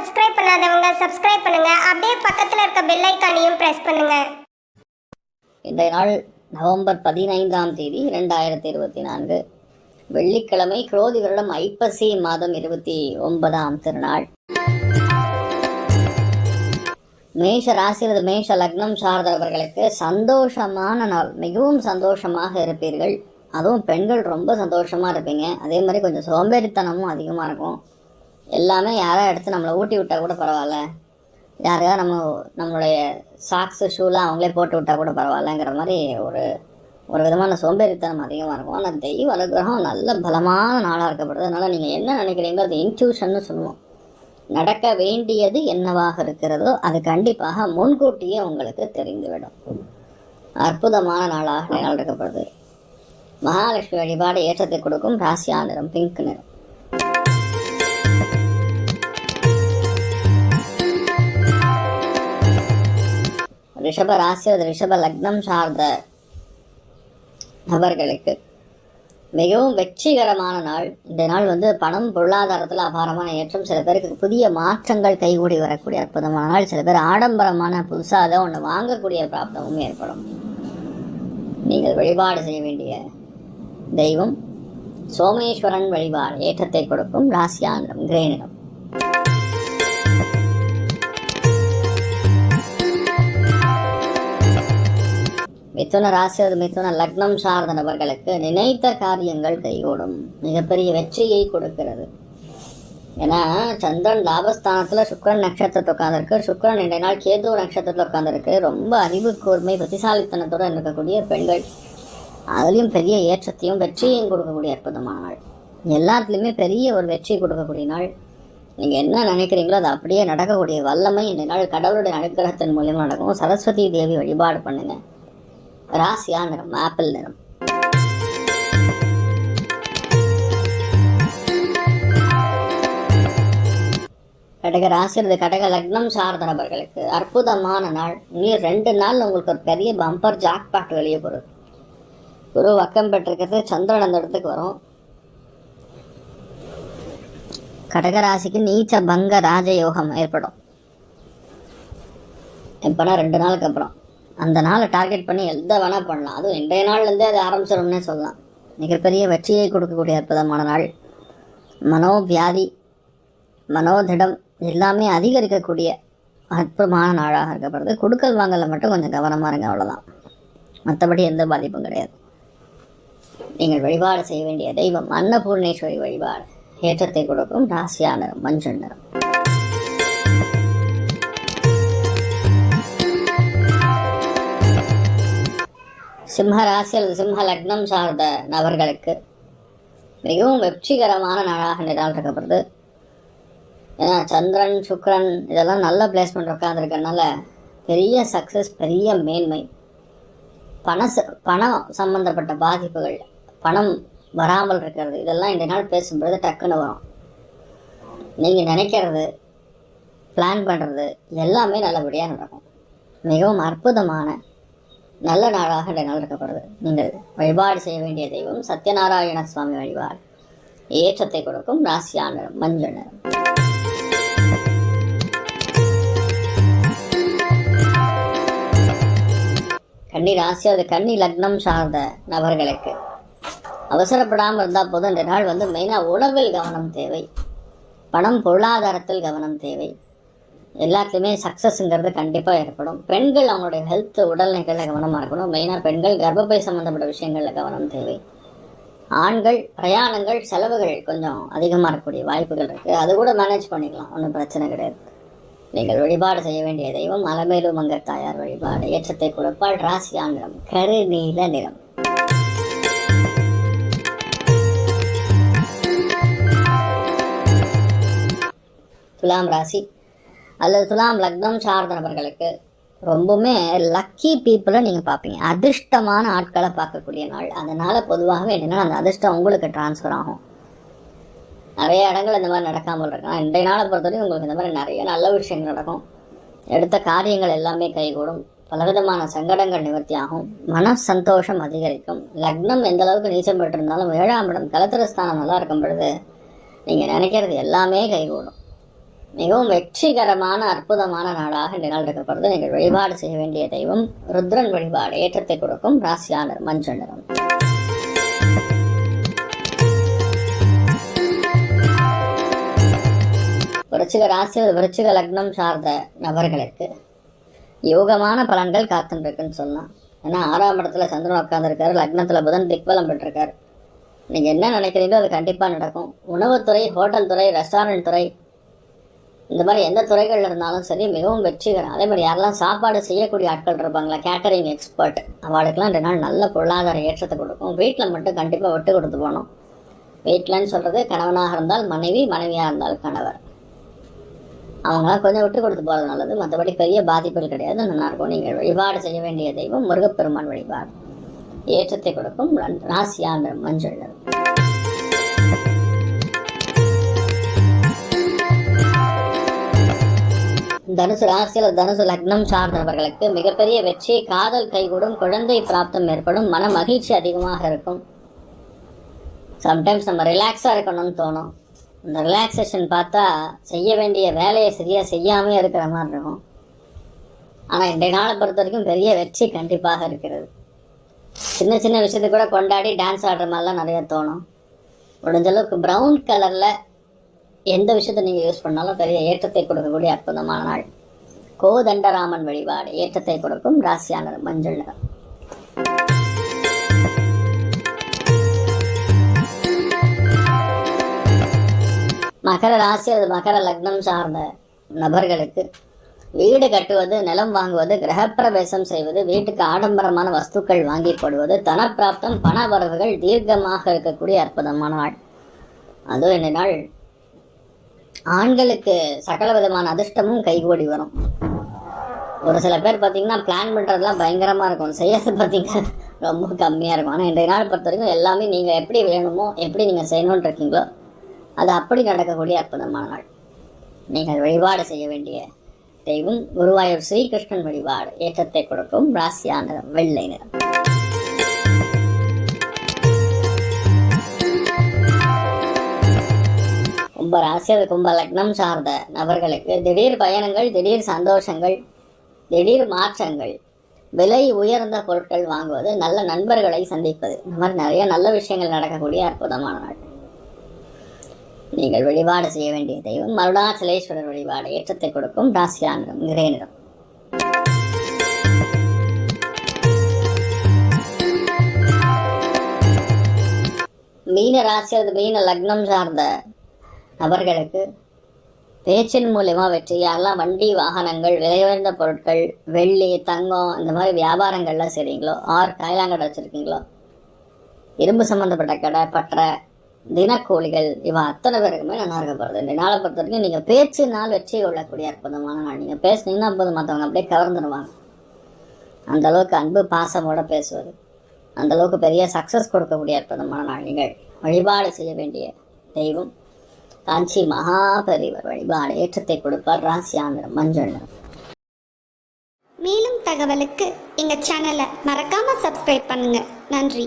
Subscribe பண்ணாதவங்க subscribe பண்ணுங்க. அப்படியே பக்கத்துல இருக்க பெல் ஐகானையும் பிரஸ் பண்ணுங்க. இன்றைய நாள் நவம்பர் 15ஆம் தேதி 2024 வெள்ளிக்கிழமை. குரோதி வருடம் ஐப்பசி மாதம் 29ஆம் திருநாள். மேஷ ராசி அல்லது மேஷ லக்னம் சார்ந்தவர்களுக்கு சந்தோஷமான நாள். மிகவும் சந்தோஷமாக இருப்பீர்கள். அதுவும் பெண்கள் ரொம்ப சந்தோஷமாக இருப்பீங்க. அதே மாதிரி கொஞ்சம் சோம்பேறித்தனமும் அதிகமாக இருக்கும். எல்லாமே யாரோ எடுத்து நம்மளை ஊட்டி விட்டால் கூட பரவாயில்ல, யாரையா நம்மளுடைய சாக்ஸு ஷூலாம் அவங்களே போட்டு விட்டால் கூட பரவாயில்லங்கிற மாதிரி ஒரு விதமான சோம்பேறித்தனம் அதிகமாக இருக்கும். ஆனால் தெய்வ அனுகிரகம் நல்ல பலமான நாளாக இருக்கப்படுது. அதனால் நீங்கள் என்ன நினைக்கிறீங்களோ அது இன்ட்யூஷன்னு சொல்லுவோம். நடக்க வேண்டியது என்னவாக இருக்கிறதோ அது கண்டிப்பாக முன்கூட்டியே உங்களுக்கு தெரிந்துவிடும். அற்புதமான நாளாக நாள் இருக்கப்படுது. மகாலட்சுமி வழிபாடு ஏற்றத்தை கொடுக்கும். ராசியா நிறம் பிங்க் நிறம். ரிஷப ராசி அல்லது ரிஷப லக்னம் சார்ந்த நபர்களுக்கு மிகவும் வெற்றிகரமான நாள். இந்த நாள் பணம் பொருளாதாரத்தில் அபாரமான ஏற்றம். சில பேருக்கு புதிய மாற்றங்கள் கைகூடி வரக்கூடிய அற்புதமான நாள். சில பேர் ஆடம்பரமான புதுசாக அதை ஒன்று வாங்கக்கூடிய பிராப்தமும் ஏற்படும். நீங்கள் வழிபாடு செய்ய வேண்டிய தெய்வம் சோமேஸ்வரன் வழிபாடு ஏற்றத்தை கொடுக்கும். ராசியா நிறம் கிரே நிறம். மிதுன ராசி அல்லது மிதுன லக்னம் சார்ந்த நபர்களுக்கு நினைத்த காரியங்கள் கைகூடும். மிகப்பெரிய வெற்றியை கொடுக்கிறது. ஏன்னா சந்திரன் லாபஸ்தானத்தில் சுக்கிரன் நட்சத்திரத்தை உட்காந்துருக்கு. சுக்கிரன் இன்றைய நாள் கேது நட்சத்திரத்தில் உட்காந்துருக்கு. ரொம்ப அறிவு கூர்மை புத்திசாலித்தனத்தோடு இருக்கக்கூடிய பெண்கள், அதுலேயும் பெரிய ஏற்றத்தையும் வெற்றியையும் கொடுக்கக்கூடிய அற்புதமான நாள். எல்லாத்துலேயுமே பெரிய ஒரு வெற்றி கொடுக்கக்கூடிய நாள். நீங்கள் என்ன நினைக்கிறீங்களோ அது அப்படியே நடக்கக்கூடிய வல்லமை இந்த நாள் கடவுளுடைய அனுகிரகத்தின் மூலியமாக நடக்கும். சரஸ்வதி தேவி வழிபாடு பண்ணுங்க. ராசியா நிறம் ஆப்பிள் நிறம். கடக ராசி அல்லது கடக லக்னம் சார்ந்த நபர்களுக்கு அற்புதமான நாள். இன்னும் 2 நாள் உங்களுக்கு ஒரு பெரிய பம்பர் ஜாக்பாட் வெளியே போகிறது. குரு வக்கம் பெற்றிருக்கிறது. சந்திரன் அந்த இடத்துக்கு வரும். கடகராசிக்கு நீச்ச பங்க ராஜயோகம் ஏற்படும். எப்போனா 2 நாளுக்கு அப்புறம் அந்த நாளை டார்கெட் பண்ணி எந்த வேணால் பண்ணலாம். அதுவும் இன்றைய நாள்லேருந்தே அது ஆரம்பிச்சிடும்னே சொல்லலாம். மிகப்பெரிய வெற்றியை கொடுக்கக்கூடிய அற்புதமான நாள். மனோவியாதி மனோதிடம் எல்லாமே அதிகரிக்கக்கூடிய அற்புதமான நாளாக இருக்கப்படுது. கொடுக்கல் வாங்கல மட்டும் கொஞ்சம் கவனமாக இருங்க, அவ்வளோதான். மற்றபடி எந்த பாதிப்பும் கிடையாது. நீங்கள் வழிபாடு செய்ய வேண்டிய தெய்வம் அன்னபூர்ணேஸ்வரி வழிபாடு ஏற்றத்தை கொடுக்கும். ராசியா நிறம் மஞ்சள் நிறம். சிம்ம ராசி அல்லது சிம்ம லக்னம் சார்ந்த நபர்களுக்கு மிகவும் வெற்றிகரமான நாளாக நாள் இருக்கப்படுது. ஏன்னா சந்திரன் சுக்கிரன் இதெல்லாம் நல்ல பிளேஸ்மெண்ட் உட்காந்துருக்கனால பெரிய சக்ஸஸ், பெரிய மேன்மை. பணம் சம்பந்தப்பட்ட பாதிப்புகள், பணம் வராமல் இருக்கிறது, இதெல்லாம் இந்த நாள் பேசும்பொழுது டக்குன்னு வரும். நீங்கள் நினைக்கிறது, பிளான் பண்ணுறது எல்லாமே நல்லபடியாக நடக்கும். மிகவும் அற்புதமான நல்ல நாளாக இந்த நாள் இருக்கப்படுது. நீங்கள் வழிபாடு செய்ய வேண்டிய தெய்வம் சத்யநாராயண சுவாமி வழிபாடு ஏற்றத்தை கொடுக்கும். ராசியா நிறம் மஞ்சள் நிறம். கன்னி ராசி அது கன்னி லக்னம் சார்ந்த நபர்களுக்கு அவசரப்படாமல் இருந்தால் போதும். இந்த நாள் மெயினாக உணவில் கவனம் தேவை. பணம் பொருளாதாரத்தில் கவனம் தேவை. எல்லாத்துலேயுமே சக்ஸஸ்ங்கிறது கண்டிப்பாக ஏற்படும். பெண்கள் அவங்களுடைய ஹெல்த் உடல்நிலைகளில் கவனமாக இருக்கணும். மெயினாக பெண்கள் கர்ப்பப்பை சம்மந்தப்பட்ட விஷயங்களில் கவனம் தேவை. ஆண்கள் பிரயாணங்கள் செலவுகள் கொஞ்சம் அதிகமாக இருக்கக்கூடிய வாய்ப்புகள் இருக்குது. அது கூட மேனேஜ் பண்ணிக்கலாம், ஒன்றும் பிரச்சனை கிடையாது. நீங்கள் வழிபாடு செய்ய வேண்டிய தெய்வம் அலமேலு மங்கர் தாயார் வழிபாடு ஏற்றத்தை கொடுப்பாள். ராசியா நிறம் கருநீல நிறம். துலாம் ராசி அல்லது துலாம் லக்னம் சார்ந்த நபர்களுக்கு ரொம்பவுமே லக்கி பீப்புளை நீங்கள் பார்ப்பீங்க. அதிர்ஷ்டமான ஆட்களை பார்க்கக்கூடிய நாள். அதனால் பொதுவாகவே என்னென்னா அந்த அதிர்ஷ்டம் உங்களுக்கு டிரான்ஸ்ஃபர் ஆகும். நிறைய இடங்கள் இந்த மாதிரி நடக்காமல் இருக்கலாம். இன்றைய நாளை பொறுத்தவரைக்கும் உங்களுக்கு இந்த மாதிரி நிறைய நல்ல விஷயங்கள் நடக்கும். எடுத்த காரியங்கள் எல்லாமே கைகூடும். பலவிதமான சங்கடங்கள் நிவர்த்தி ஆகும். மன சந்தோஷம் அதிகரிக்கும். லக்னம் எந்த அளவுக்கு நீச்சம் பெற்றிருந்தாலும் 7ஆம் இடம் கலத்திரஸ்தானம் நல்லா இருக்கும் பொழுது நீங்கள் நினைக்கிறது எல்லாமே கைகூடும். மிகவும் வெற்றிகரமான அற்புதமான நாளாக இந்த நாள் இருக்கப்படுது. நீங்கள் வழிபாடு செய்ய வேண்டிய தெய்வம் ருத்ரன் வழிபாடு ஏற்றத்தை கொடுக்கும். ராசியாளர் மஞ்சள் நிறம். விருச்சிக ராசி விருச்சிக லக்னம் சார்ந்த நபர்களுக்கு யோகமான பலன்கள் காத்துருக்குன்னு சொல்லலாம். ஏன்னா 6ஆம் இடத்துல சந்திரன் உட்காந்துருக்காரு, லக்னத்தில் புதன் திக்பலம் பெற்றிருக்காரு. நீங்கள் என்ன நினைக்கிறீங்களோ அது கண்டிப்பாக நடக்கும். உணவுத்துறை, ஹோட்டல் துறை, ரெஸ்டாரண்ட் துறை, இந்த மாதிரி எந்த துறைகளில் இருந்தாலும் சரி மிகவும் வெற்றிகரம். அதே மாதிரி யாரெல்லாம் சாப்பாடு செய்யக்கூடிய ஆட்கள் இருப்பாங்களா, கேட்டரிங் எக்ஸ்பர்ட், அவளுக்கெல்லாம் 2 நாள் நல்ல பொருளாதார ஏற்றத்தை கொடுக்கும். வீட்டில் மட்டும் கண்டிப்பாக விட்டு கொடுத்து போகணும். வீட்டில்னு சொல்கிறது கணவனாக இருந்தால் மனைவி, மனைவியாக இருந்தால் கணவர், அவங்களாம் கொஞ்சம் விட்டு கொடுத்து போகிறது நல்லது. மற்றபடி பெரிய பாதிப்புகள் கிடையாது, நல்லாயிருக்கும். நீங்கள் வழிபாடு செய்ய வேண்டிய தெய்வம் முருகப்பெருமான் வழிபாடு ஏற்றத்தை கொடுக்கும். ராசியான மஞ்சள். தனுசு ராசியில் தனுசு லக்னம் சார்ந்தவர்களுக்கு மிகப்பெரிய வெற்றி, காதல் கைகூடும், குழந்தை பிராப்தம் ஏற்படும், மன மகிழ்ச்சி அதிகமாக இருக்கும். சம்டைம்ஸ் நம்ம ரிலாக்ஸாக இருக்கணும்னு தோணும். இந்த ரிலாக்ஸேஷன் பார்த்தா செய்ய வேண்டிய வேலையை சரியாக செய்யாமே இருக்கிற மாதிரி இருக்கும். ஆனால் இன்றைய நாளை பொறுத்த வரைக்கும் பெரிய வெற்றி கண்டிப்பாக இருக்கிறது. சின்ன சின்ன விஷயத்துக்கு கூட கொண்டாடி டான்ஸ் ஆடுற மாதிரிலாம் நிறைய தோணும். முடிஞ்ச அளவுக்கு ப்ரௌன் கலரில் எந்த விஷயத்தை நீங்கள் யூஸ் பண்ணாலும் பெரிய ஏற்றத்தை கொடுக்கக்கூடிய அற்புதமான நாள். கோதண்டராமன் வழிபாடு ஏற்றத்தை கொடுக்கும். ராசியான மஞ்சள் நிறம். மகர ராசி மகர லக்னம் சார்ந்த நபர்களுக்கு வீடு கட்டுவது, நிலம் வாங்குவது, கிரகப்பிரவேசம் செய்வது, வீட்டுக்கு ஆடம்பரமான வஸ்துக்கள் வாங்கி போடுவது, தனப்பிராப்தம், பண வரவுகள் தீர்க்கமாக இருக்கக்கூடிய அற்புதமான நாள். அதுவும் இந்த நாள் ஆண்களுக்கு சகல விதமான அதிர்ஷ்டமும் கைகூடி வரும். ஒரு சில பேர் பார்த்தீங்கன்னா பிளான் பண்ணுறதுலாம் பயங்கரமாக இருக்கும், செய்யறது பார்த்தீங்கன்னா ரொம்ப கம்மியாக இருக்கும். ஆனால் இன்றைய நாள் பொறுத்த வரைக்கும் எல்லாமே நீங்கள் எப்படி வேணுமோ, எப்படி நீங்கள் செய்யணும்னு இருக்கீங்களோ அது அப்படி நடக்கக்கூடிய அற்புதமான நாள். நீங்கள் வழிபாடு செய்ய வேண்டிய தெய்வம் குருவாயூர் ஸ்ரீகிருஷ்ணன் வழிபாடு ஏற்றத்தை கொடுக்கும். ராசியான நிறம் வெள்ளை நிறம். கும்ப ராசி கும்ப லக்னம் சார்ந்த நபர்களுக்கு திடீர் பயணங்கள், திடீர் சந்தோஷங்கள், திடீர் மாற்றங்கள், விலை உயர்ந்த பொருட்கள் வாங்குவது, நல்ல நண்பர்களை சந்திப்பது, இந்த மாதிரி நிறைய நல்ல விஷயங்கள் நடக்கக்கூடிய அற்புதமான நாள். நீங்கள் வழிபாடு செய்ய வேண்டிய தெய்வம் மருடாச்சலேஸ்வரர் வழிபாடு ஏற்றத்தை கொடுக்கும். ராசியான நிறம் கிரே நிறம். மீன ராசி மீன லக்னம் சார்ந்த நபர்களுக்கு பேச்சின் மூலமா வெற்றி. யாரெல்லாம் வண்டி வாகனங்கள், விலையுயர்ந்த பொருட்கள், வெள்ளி, தங்கம் இந்த மாதிரி வியாபாரங்கள்லாம் செய்றீங்களோ, காயலாங்கடை வச்சுருக்கீங்களோ, இரும்பு சம்மந்தப்பட்ட கடை, பற்ற, தினக்கூலிகள், இவன் அத்தனை பேருக்குமே நல்லா இருக்க போகிறது. இந்த நாளை பொறுத்த வரைக்கும் நீங்கள் பேச்சினால் வெற்றி கொள்ளக்கூடிய அற்புதமான நாள். நீங்கள் பேசுனீங்கன்னா போது மற்றவங்க அப்படியே கவர்ந்துடுவாங்க. அந்தளவுக்கு அன்பு பாசமோட பேசுவது, அந்தளவுக்கு பெரிய சக்ஸஸ் கொடுக்கக்கூடிய அற்புதமான நாள். நீங்கள் வழிபாடு செய்ய வேண்டிய தெய்வம் காஞ்சி மகாபெரிவர் வழிபாடு ஏற்றத்தை கொடுப்பார். ராசியான மஞ்சள் நிறம். மேலும் தகவலுக்கு எங்கள் சேனலை மறக்காமல் சப்ஸ்கிரைப் பண்ணுங்கள். நன்றி.